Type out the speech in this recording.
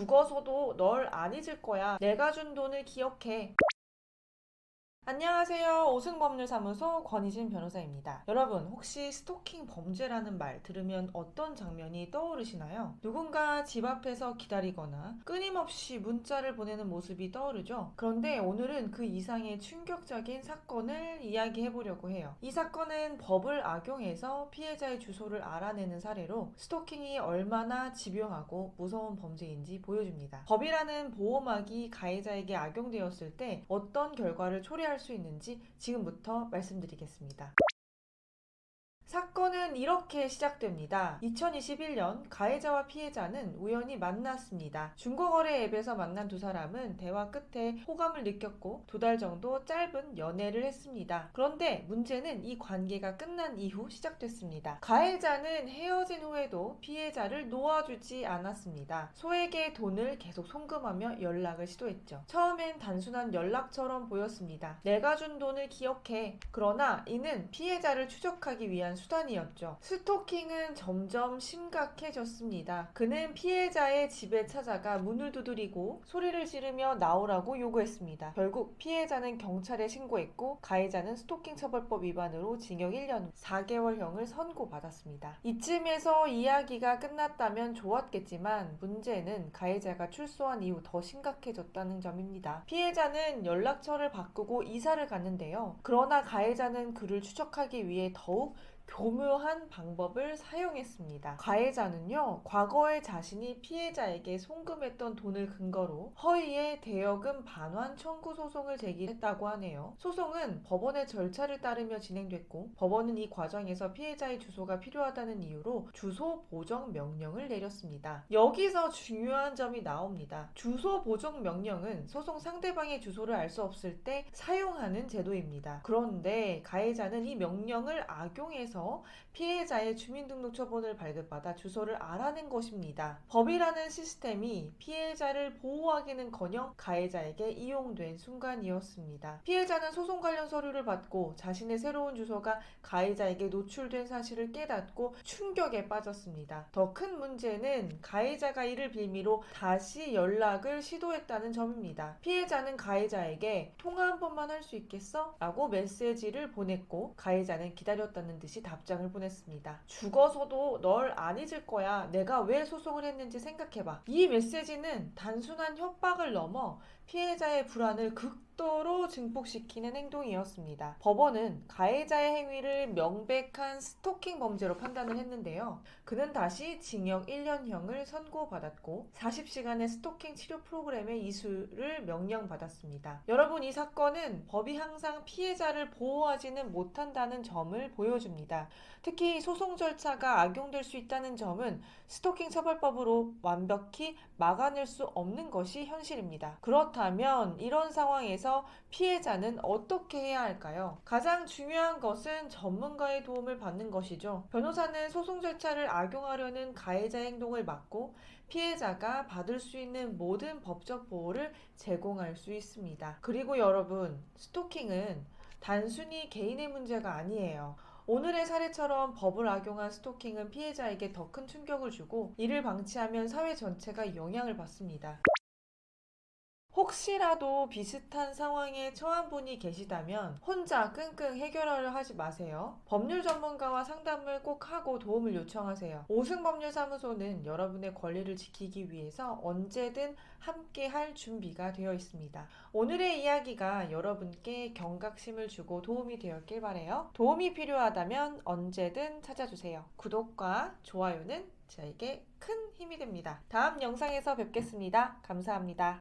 죽어서도 널 안 잊을 거야. 내가 준 돈을 기억해. 안녕하세요. 오승법률사무소 권희진 변호사입니다. 여러분, 혹시 스토킹 범죄라는 말 들으면 어떤 장면이 떠오르시나요? 누군가 집 앞에서 기다리거나 끊임없이 문자를 보내는 모습이 떠오르죠? 그런데 오늘은 그 이상의 충격적인 사건을 이야기해 보려고 해요. 이 사건은 법을 악용해서 피해자의 주소를 알아내는 사례로 스토킹이 얼마나 집요하고 무서운 범죄인지 보여줍니다. 법이라는 보호막이 가해자에게 악용되었을 때 어떤 결과를 초래할 수 있는지 지금부터 말씀드리겠습니다. 사건은 이렇게 시작됩니다. 2021년 가해자와 피해자는 우연히 만났습니다. 중고거래 앱에서 만난 두 사람은 대화 끝에 호감을 느꼈고 2달 정도 짧은 연애를 했습니다. 그런데 문제는 이 관계가 끝난 이후 시작됐습니다. 가해자는 헤어진 후에도 피해자를 놓아주지 않았습니다. 소에게 돈을 계속 송금하며 연락을 시도했죠. 처음엔 단순한 연락처럼 보였습니다. 내가 준 돈을 기억해. 그러나 이는 피해자를 추적하기 위한 수단이었죠. 스토킹은 점점 심각해졌습니다. 그는 피해자의 집에 찾아가 문을 두드리고 소리를 지르며 나오라고 요구했습니다. 결국 피해자는 경찰에 신고했고 가해자는 스토킹 처벌법 위반으로 징역 1년 4개월형을 선고받았습니다. 이쯤에서 이야기가 끝났다면 좋았겠지만 문제는 가해자가 출소한 이후 더 심각해졌다는 점입니다. 피해자는 연락처를 바꾸고 이사를 갔는데요. 그러나 가해자는 그를 추적하기 위해 더욱 교묘한 방법을 사용했습니다. 가해자는요, 과거에 자신이 피해자에게 송금했던 돈을 근거로 허위의 대여금 반환 청구 소송을 제기했다고 하네요. 소송은 법원의 절차를 따르며 진행됐고 법원은 이 과정에서 피해자의 주소가 필요하다는 이유로 주소 보정 명령을 내렸습니다. 여기서 중요한 점이 나옵니다. 주소 보정 명령은 소송 상대방의 주소를 알 수 없을 때 사용하는 제도입니다. 그런데 가해자는 이 명령을 악용해서 피해자의 주민등록처분을 발급받아 주소를 알아낸 것입니다. 법이라는 시스템이 피해자를 보호하기는커녕 가해자에게 이용된 순간이었습니다. 피해자는 소송 관련 서류를 받고 자신의 새로운 주소가 가해자에게 노출된 사실을 깨닫고 충격에 빠졌습니다. 더 큰 문제는 가해자가 이를 빌미로 다시 연락을 시도했다는 점입니다. 피해자는 가해자에게 통화 한 번만 할 수 있겠어? 라고 메시지를 보냈고 가해자는 기다렸다는 듯이 답장을 보냈습니다. 죽어서도 널 안 잊을 거야. 내가 왜 소송을 했는지 생각해봐. 이 메시지는 단순한 협박을 넘어 피해자의 불안을 극도로 증폭시키는 행동이었습니다. 법원은 가해자의 행위를 명백한 스토킹 범죄로 판단을 했는데요. 그는 다시 징역 1년형을 선고받았고 40시간의 스토킹 치료 프로그램의 이수를 명령받았습니다. 여러분, 이 사건은 법이 항상 피해자를 보호하지는 못한다는 점을 보여줍니다. 특히 소송 절차가 악용될 수 있다는 점은 스토킹 처벌법으로 완벽히 막아낼 수 없는 것이 현실입니다. 그렇다면 이런 상황에서 피해자는 어떻게 해야 할까요? 가장 중요한 것은 전문가의 도움을 받는 것이죠. 변호사는 소송 절차를 악용하려는 가해자의 행동을 막고 피해자가 받을 수 있는 모든 법적 보호를 제공할 수 있습니다. 그리고 여러분, 스토킹은 단순히 개인의 문제가 아니에요. 오늘의 사례처럼 법을 악용한 스토킹은 피해자에게 더 큰 충격을 주고 이를 방치하면 사회 전체가 영향을 받습니다. 혹시라도 비슷한 상황에 처한 분이 계시다면 혼자 끙끙 해결하려 하지 마세요. 법률 전문가와 상담을 꼭 하고 도움을 요청하세요. 오승법률사무소는 여러분의 권리를 지키기 위해서 언제든 함께 할 준비가 되어 있습니다. 오늘의 이야기가 여러분께 경각심을 주고 도움이 되었길 바라요. 도움이 필요하다면 언제든 찾아주세요. 구독과 좋아요는 저에게 큰 힘이 됩니다. 다음 영상에서 뵙겠습니다. 감사합니다.